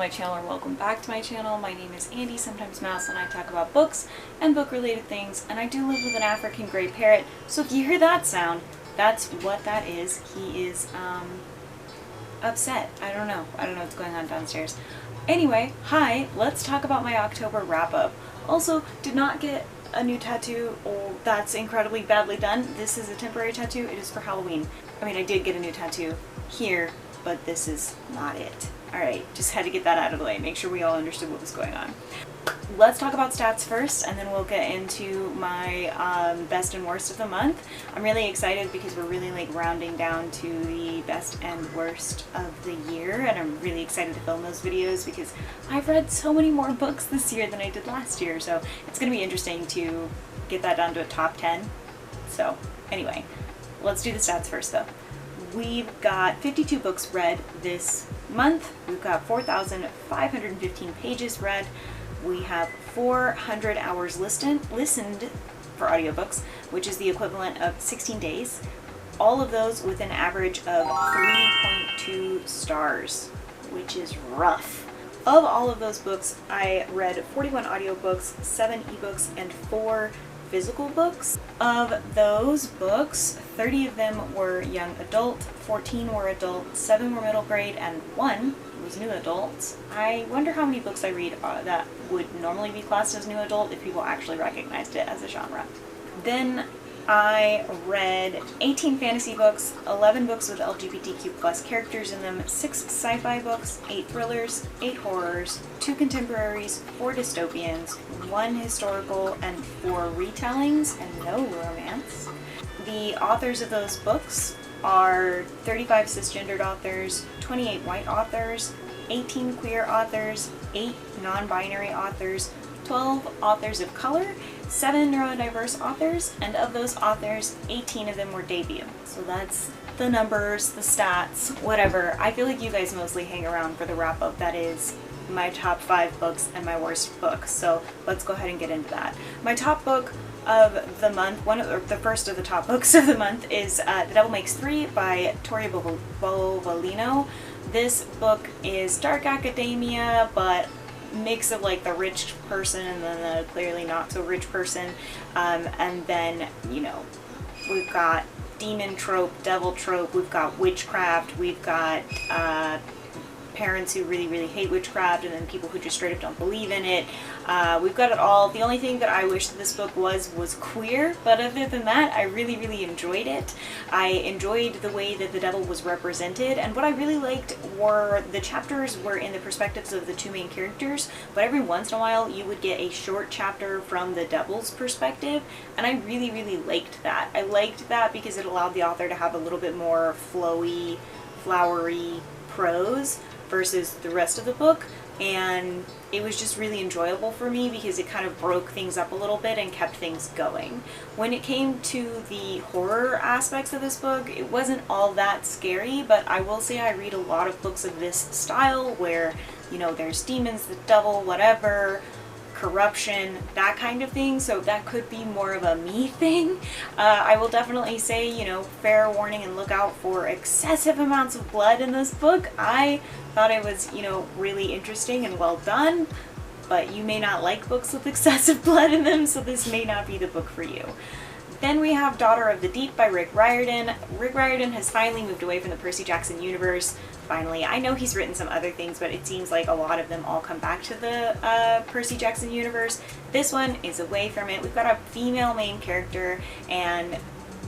channel or welcome back to my channel. My name is Andy, sometimes Mouse, and I talk about books and book-related things, and I do live with an African gray parrot, so if you hear that sound, that's what that is. He is, upset. I don't know what's going on downstairs. Anyway, hi, let's talk about my October wrap-up. Also, did not get a new tattoo. Oh, that's incredibly badly done. This is a temporary tattoo. It is for Halloween. I mean, I did get a new tattoo here, but this is not it. Alright, just had to get that out of the way, make sure we all understood what was going on. Let's talk about stats first, and then we'll get into my best and worst of the month. I'm really excited because we're really rounding down to the best and worst of the year, and I'm really excited to film those videos because I've read so many more books this year than I did last year, so it's going to be interesting to get that down to a top 10. So anyway, let's do the stats first though. We've got 52 books read this month. We've got 4,515 pages read. We have 400 hours listened for audiobooks, which is the equivalent of 16 days. All of those with an average of 3.2 stars, which is rough. Of all of those books, I read 41 audiobooks, 7 ebooks, and 4 physical books. Of those books, 30 of them were young adult, 14 were adult, 7 were middle grade, and 1 was new adult. I wonder how many books I read that would normally be classed as new adult if people actually recognized it as a genre. Then I read 18 fantasy books, 11 books with LGBTQ+ characters in them, 6 sci-fi books, 8 thrillers, 8 horrors, 2 contemporaries, 4 dystopians, 1 historical, and 4 retellings, and no romance. The authors of those books are 35 cisgendered authors, 28 white authors, 18 queer authors, 8 non-binary authors, 12 authors of color, 7 neurodiverse authors, and of those authors, 18 of them were debut. So that's the numbers, the stats, whatever. I feel like you guys mostly hang around for the wrap-up that is my top 5 books and my worst books, so let's go ahead and get into that. My top book of the month, the first of the top books of the month, is The Devil Makes Three by Tori Bovalino. This book is dark academia, but mix of the rich person and then the clearly not so rich person, and then we've got demon trope, devil trope, we've got witchcraft, we've got parents who really hate witchcraft, and then people who just straight up don't believe in it. We've got it all. The only thing that I wish that this book was queer, but other than that, I really enjoyed it. I enjoyed the way that the devil was represented, and what I really liked were the chapters were in the perspectives of the 2 main characters, but every once in a while you would get a short chapter from the devil's perspective, and I really liked that. I liked that because it allowed the author to have a little bit more flowy, flowery prose versus the rest of the book, and it was just really enjoyable for me because it kind of broke things up a little bit and kept things going. When it came to the horror aspects of this book, it wasn't all that scary, but I will say I read a lot of books of this style where, there's demons, the devil, whatever, corruption, that kind of thing, so that could be more of a me thing. I will definitely say, fair warning and look out for excessive amounts of blood in this book. I thought it was, really interesting and well done, but you may not like books with excessive blood in them, so this may not be the book for you. Then we have Daughter of the Deep by Rick Riordan. Rick Riordan has finally moved away from the Percy Jackson universe. Finally. I know he's written some other things, but it seems like a lot of them all come back to the Percy Jackson universe. This one is away from it. We've got a female main character, and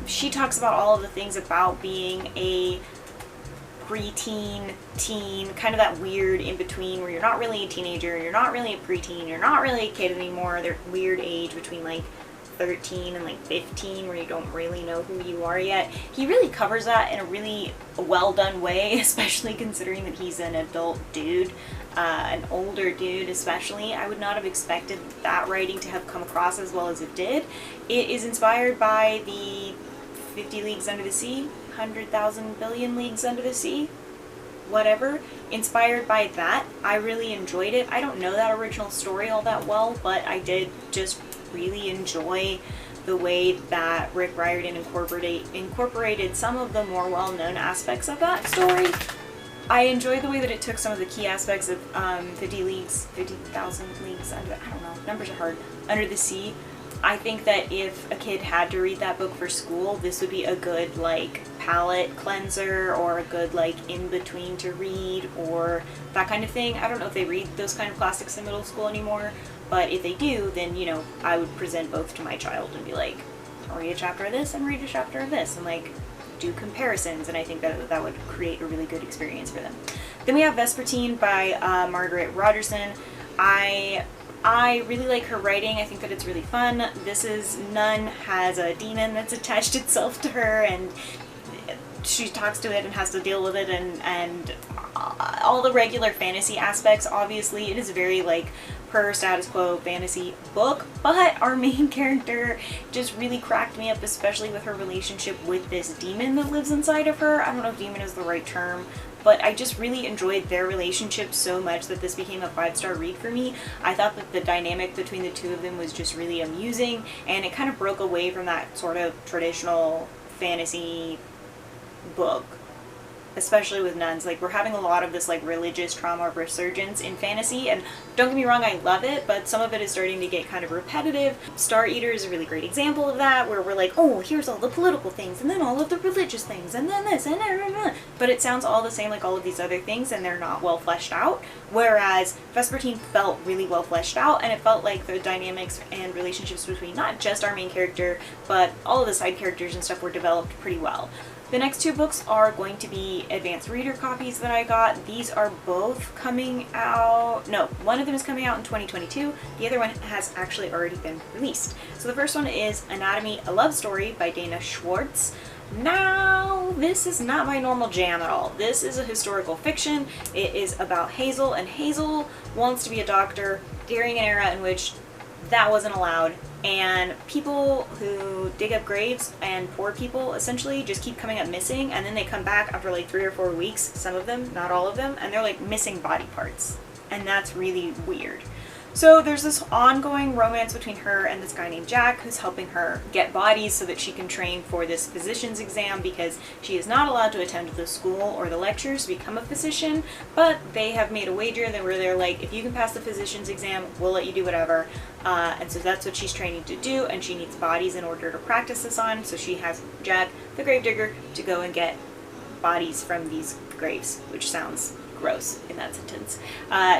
she talks about all of the things about being a preteen, teen, kind of that weird in-between where you're not really a teenager, you're not really a preteen, you're not really a kid anymore, they're weird age between 13 and 15 where you don't really know who you are yet. He really covers that in a really well done way, especially considering that he's an adult dude, an older dude especially. I would not have expected that writing to have come across as well as it did. It is inspired by the 50 Leagues Under the Sea, 100,000 billion leagues under the sea, whatever. Inspired by that, I really enjoyed it. I don't know that original story all that well, but I did just really enjoy the way that Rick Riordan incorporated some of the more well-known aspects of that story. I enjoyed the way that it took some of the key aspects of 50,000 leagues under, I don't know, numbers are hard, under the sea. I think that if a kid had to read that book for school, this would be a good, like, palate cleanser, or a good, like, in-between to read, or that kind of thing. I don't know if they read those kind of classics in middle school anymore, but if they do, then, you know, I would present both to my child and be like, read a chapter of this and read a chapter of this, and, like, do comparisons, and I think that that would create a really good experience for them. Then we have Vespertine by Margaret Rodgerson. I really like her writing. I think that it's really fun. This is Nun has a demon that's attached itself to her, and she talks to it and has to deal with it, and all the regular fantasy aspects. Obviously, it is very, like, per status quo fantasy book, but our main character just really cracked me up, especially with her relationship with this demon that lives inside of her. I don't know if demon is the right term, but I just really enjoyed their relationship so much that this became a 5-star read for me. I thought that the dynamic between the two of them was just really amusing, and it kind of broke away from that sort of traditional fantasy book, especially with nuns. Like, we're having a lot of this, like, religious trauma resurgence in fantasy, and don't get me wrong, I love it, but some of it is starting to get kind of repetitive. Star Eater is a really great example of that, where we're like, oh, here's all the political things, and then all of the religious things, and then this, and but it sounds all the same like all of these other things, and they're not well fleshed out. Whereas Vespertine felt really well fleshed out, and it felt like the dynamics and relationships between not just our main character, but all of the side characters and stuff were developed pretty well. The next two books are going to be advanced reader copies that I got. These are both coming out, no, one of them is coming out in 2022. The other one has actually already been released. So the first one is Anatomy, a Love Story by Dana Schwartz. Now, this is not my normal jam at all. This is a historical fiction. It is about Hazel, and Hazel wants to be a doctor during an era in which that wasn't allowed, and people who dig up graves and poor people essentially just keep coming up missing, and then they come back after like 3 or 4 weeks, some of them, not all of them, and they're like missing body parts, and that's really weird. So there's this ongoing romance between her and this guy named Jack, who's helping her get bodies so that she can train for this physician's exam, because she is not allowed to attend the school or the lectures to become a physician, but they have made a wager that where they're like, if you can pass the physician's exam, we'll let you do whatever. And so that's what she's training to do, and she needs bodies in order to practice this on, so she has Jack, the gravedigger, to go and get bodies from these graves, which sounds gross in that sentence.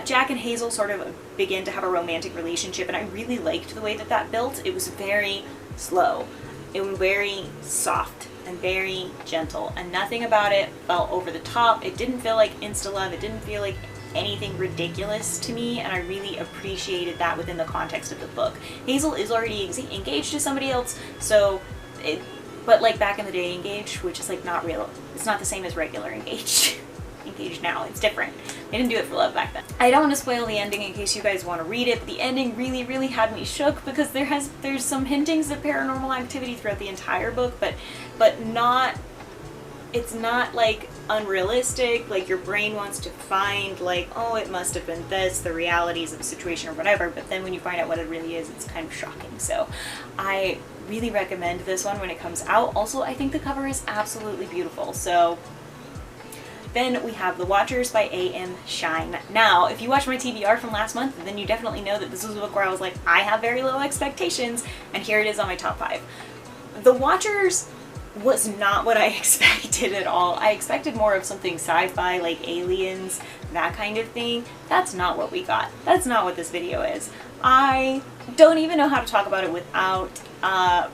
Jack and Hazel sort of begin to have a romantic relationship, and I really liked the way that that built. It was very slow. It was very soft and very gentle, and nothing about it felt over the top. It didn't feel like insta-love. It didn't feel like anything ridiculous to me, and I really appreciated that within the context of the book. Hazel is already engaged to somebody else, so but like back in the day engaged, which is like not real. It's not the same as regular engaged. Engaged now, it's different. They didn't do it for love back then. I don't want to spoil the ending in case you guys want to read it, but the ending really, really had me shook, because there's some hintings of paranormal activity throughout the entire book, but not, it's not like unrealistic, like your brain wants to find like, oh, it must have been this, the realities of the situation or whatever, but then when you find out what it really is, it's kind of shocking. So I really recommend this one when it comes out. Also, I think the cover is absolutely beautiful. So then we have The Watchers by A.M. Shine. Now, if you watched my TBR from last month, then you definitely know that this was a book where I was like, I have very low expectations, and here it is on my top 5. The Watchers was not what I expected at all. I expected more of something sci-fi, like aliens, that kind of thing. That's not what we got. That's not what this video is. I don't even know how to talk about it without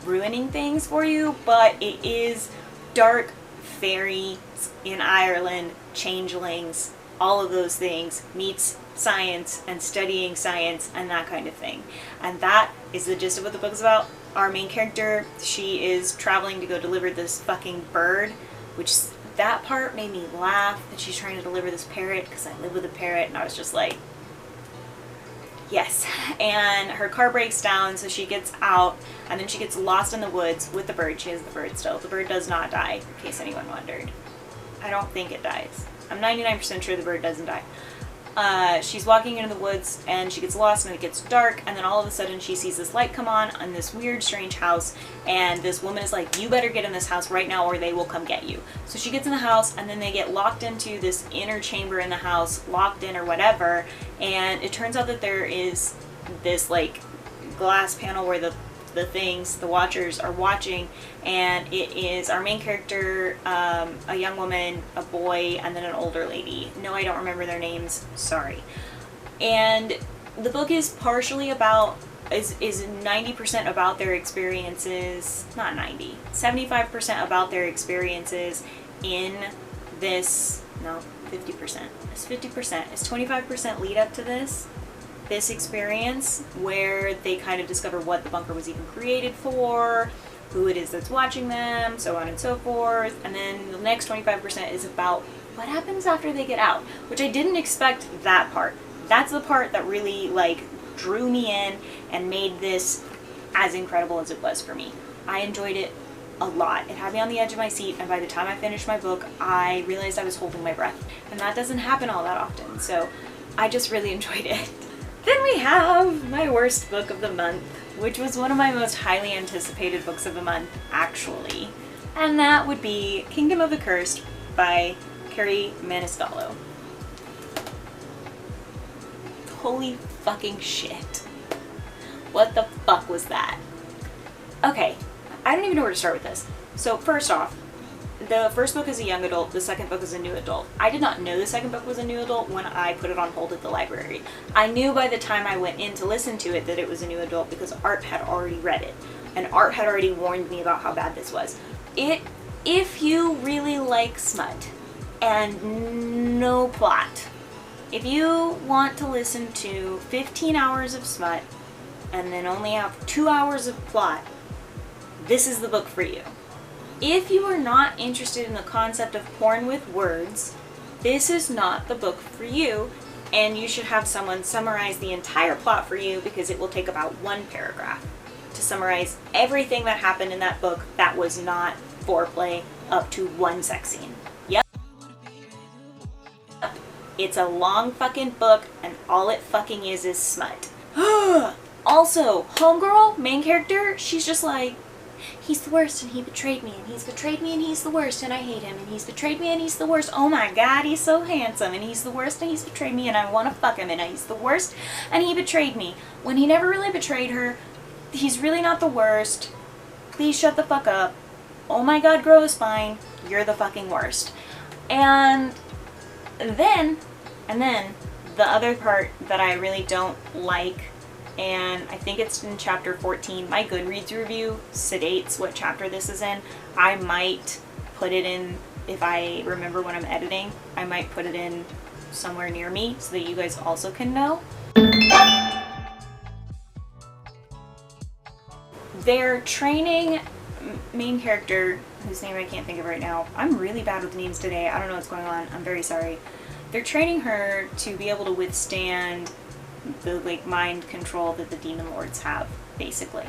ruining things for you, but it is dark fairies in Ireland, changelings, all of those things, meets science and studying science and that kind of thing. And that is the gist of what the book is about. Our main character, she is traveling to go deliver this fucking bird, which that part made me laugh, that she's trying to deliver this parrot, because I live with a parrot, and I was just like, yes. And her car breaks down, so she gets out, and then she gets lost in the woods with the bird. She has the bird still. The bird does not die, in case anyone wondered. I don't think it dies. I'm 99% sure the bird doesn't die. she's walking into the woods and she gets lost and it gets dark, and then all of a sudden she sees this light come on in this weird, strange house, and this woman is like, you better get in this house right now or they will come get you. So she gets in the house, and then they get locked into this inner chamber in the house, locked in or whatever, and it turns out that there is this like glass panel where the Watchers are watching, and it is our main character, a young woman, a boy, and then an older lady. No, I don't remember their names, sorry. And the book is partially about, is 90% about their experiences, not 90, 75% about their experiences in this, no, 50%. It's 50%. It's 25% lead up to this experience where they kind of discover what the bunker was even created for, who it is that's watching them, so on and so forth. And then the next 25% is about what happens after they get out, which I didn't expect that part. That's the part that really like drew me in and made this as incredible as it was for me. I enjoyed it a lot. It had me on the edge of my seat, and by the time I finished my book, I realized I was holding my breath. And that doesn't happen all that often, so I just really enjoyed it. Then we have my worst book of the month, which was one of my most highly anticipated books of the month, actually. And that would be Kingdom of the Cursed by Carrie Maniscalo. Holy fucking shit. What the fuck was that? Okay, I don't even know where to start with this. So first off, the first book is a young adult, the second book is a new adult. I did not know the second book was a new adult when I put it on hold at the library. I knew by the time I went in to listen to it that it was a new adult because Art had already read it. And Art had already warned me about how bad this was. If you really like smut and no plot, if you want to listen to 15 hours of smut and then only have 2 hours of plot, this is the book for you. If you are not interested in the concept of porn with words, this is not the book for you, and you should have someone summarize the entire plot for you because it will take about 1 paragraph to summarize everything that happened in that book that was not foreplay up to 1 sex scene. Yep. It's a long fucking book, and all it fucking is smut. Also, homegirl, main character, she's just like, he's the worst and he betrayed me, and he's betrayed me and he's the worst and I hate him, and he's betrayed me and he's the worst. Oh my god, he's so handsome, and he's the worst and he's betrayed me and I want to fuck him, and he's the worst and he betrayed me. When he never really betrayed her, he's really not the worst. Please shut the fuck up. Oh my god, grow a spine. You're the fucking worst. And then the other part that I really don't like, and I think it's in chapter 14. My Goodreads review sedates what chapter this is in. I might put it in, if I remember when I'm editing, I might put it in somewhere near me so that you guys also can know. They're training main character, whose name I can't think of right now. I'm really bad with names today. I don't know what's going on. I'm very sorry. They're training her to be able to withstand the like mind control that the demon lords have, basically.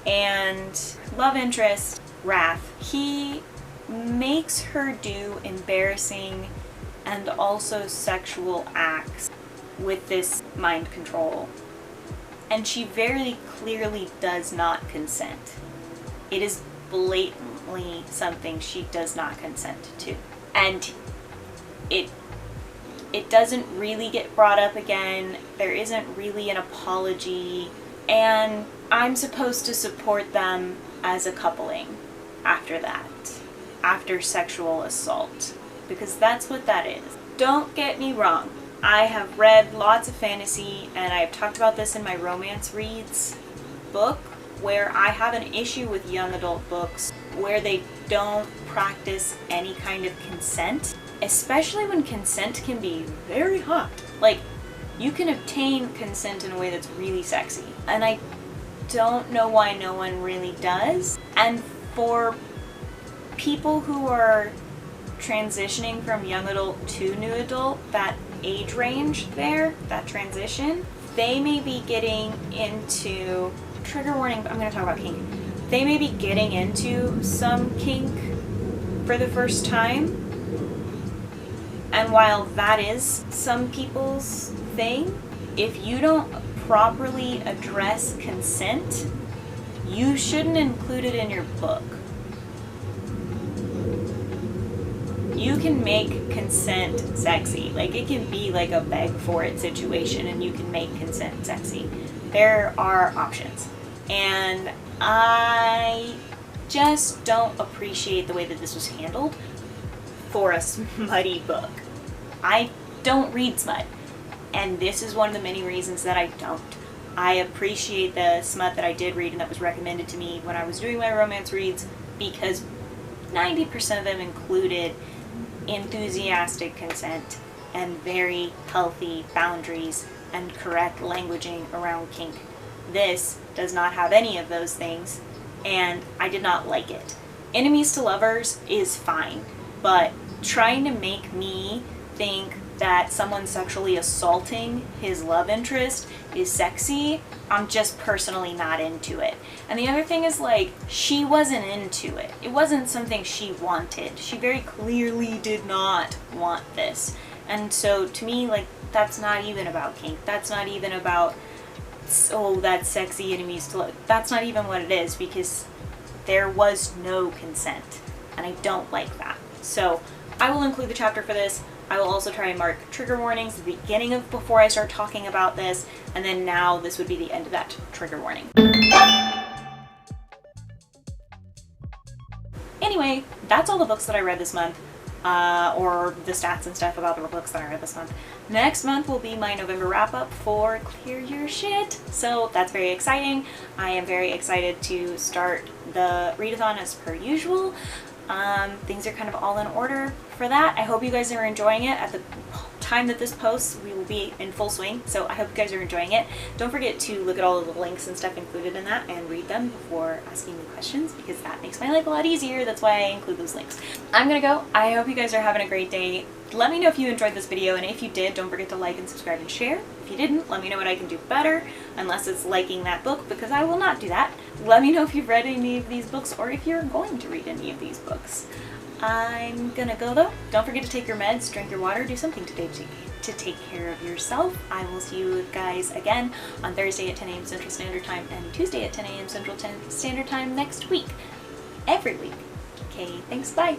And love interest, Wrath, he makes her do embarrassing and also sexual acts with this mind control. And she very clearly does not consent. It is blatantly something she does not consent to. And it doesn't really get brought up again. There isn't really an apology. And I'm supposed to support them as a coupling after that. After sexual assault. Because that's what that is. Don't get me wrong. I have read lots of fantasy, and I have talked about this in my romance reads book, where I have an issue with young adult books where they don't practice any kind of consent. Especially when consent can be very hot. Like, you can obtain consent in a way that's really sexy. And I don't know why no one really does. And for people who are transitioning from young adult to new adult, that age range there, that transition, they may be getting into, trigger warning, I'm going to talk about kink. They may be getting into some kink for the first time. And while that is some people's thing, if you don't properly address consent, you shouldn't include it in your book. You can make consent sexy. Like, it can be like a beg for it situation, and you can make consent sexy. There are options. And I just don't appreciate the way that this was handled for a smutty book. I don't read smut, and this is one of the many reasons that I don't. I appreciate the smut that I did read and that was recommended to me when I was doing my romance reads, because 90% of them included enthusiastic consent and very healthy boundaries and correct languaging around kink. This does not have any of those things, and I did not like it. Enemies to lovers is fine, but trying to make me think that someone sexually assaulting his love interest is sexy, I'm just personally not into it. And the other thing is, like, she wasn't into it. It wasn't something she wanted. She very clearly did not want this. And so to me, like, that's not even about kink. That's not even about, oh, that's sexy enemies to love. That's not even what it is, because there was no consent, and I don't like that. So I will include the chapter for this. I will also try and mark trigger warnings at the beginning of before I start talking about this, and then now this would be the end of that trigger warning. Anyway, that's all the books that I read this month, or the stats and stuff about the books that I read this month. Next month will be my November wrap-up for Clear Your Shit, so that's very exciting. I am very excited to start the readathon as per usual. Things are kind of all in order for that. I hope you guys are enjoying it. At the time that this posts, we will be in full swing, so I hope you guys are enjoying it. Don't forget to look at all of the links and stuff included in that and read them before asking me questions, because that makes my life a lot easier. That's why I include those links. I'm gonna go. I hope you guys are having a great day. Let me know if you enjoyed this video, and if you did, don't forget to like and subscribe and share. If you didn't, let me know what I can do better, unless it's liking that book, because I will not do that. Let me know if you've read any of these books, or if you're going to read any of these books. I'm gonna go though. Don't forget to take your meds, drink your water, do something today to take care of yourself. I will see you guys again on Thursday at 10 a.m. Central Standard Time and Tuesday at 10 a.m. Central Standard Time next week. Every week. Okay, thanks, bye.